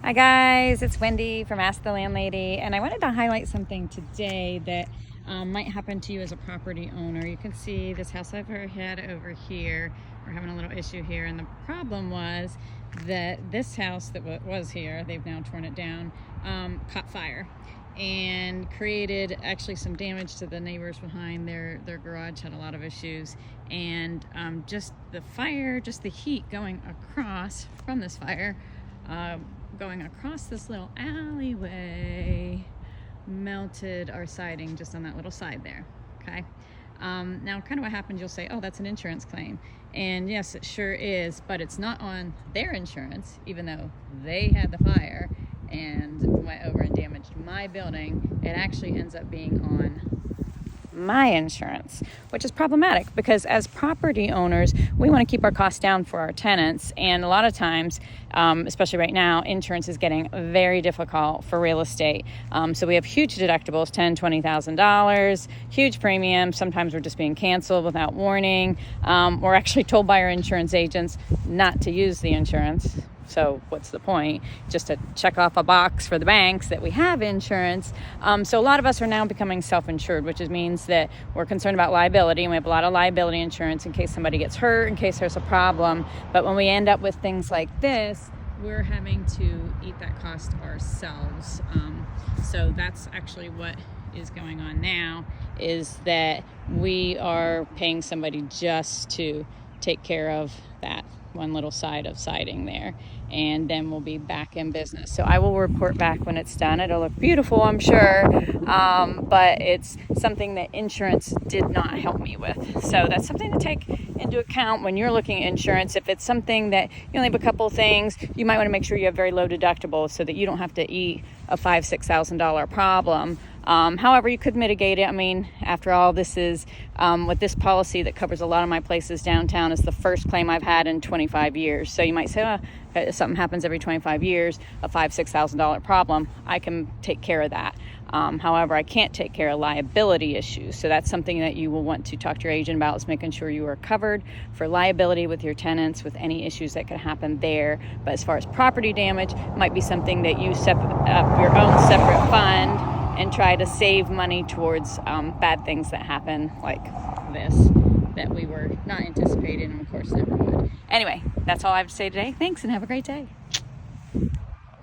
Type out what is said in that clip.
Hi guys, it's Wendy from Ask the Landlady, and I wanted to highlight something today that might happen to you as a property owner. You can see this house I've had over here. We're having a little issue here, and the problem was that this house that was here, they've now torn it down, caught fire and created actually some damage to the neighbors behind. Their garage had a lot of issues, and just the fire, just the heat going across from this fire, going across this little alleyway, melted our siding just on that little side there. Okay. Now kind of what happened, you'll say, oh, that's an insurance claim. And yes, it sure is, but it's not on their insurance, even though they had the fire and went over and damaged my building. It actually ends up being on my insurance, which is problematic because as property owners, we want to keep our costs down for our tenants. And a lot of times, especially right now, insurance is getting very difficult for real estate. So we have huge deductibles, $10,000, $20,000, huge premiums. Sometimes we're just being canceled without warning. We're actually told by our insurance agents not to use the insurance. So what's the point? Just to check off a box for the banks that we have insurance. So a lot of us are now becoming self-insured, which means that we're concerned about liability, and we have a lot of liability insurance in case somebody gets hurt, in case there's a problem. But when we end up with things like this, we're having to eat that cost ourselves. So that's actually what is going on now, is that we are paying somebody just to take care of that one little side of siding there, and then we'll be back in business. So I will report back when it's done. It'll look beautiful, I'm sure, but it's something that insurance did not help me with. So that's something to take into account when you're looking at insurance. If it's something that you only have a couple of things, you might want to make sure you have very low deductibles so that you don't have to eat a $5,000-$6,000 problem. However, you could mitigate it. I mean, after all, this is with this policy that covers a lot of my places downtown, is the first claim I've had in 25 years. So you might say, if something happens every 25 years, a $5,000-$6,000 problem, I can take care of that. However, I can't take care of liability issues. So that's something that you will want to talk to your agent about, is making sure you are covered for liability with your tenants, with any issues that could happen there. But as far as property damage, it might be something that you set up your own separate fund and try to save money towards bad things that happen like this, that we were not anticipating and of course never would. Anyway, that's all I have to say today. Thanks and have a great day.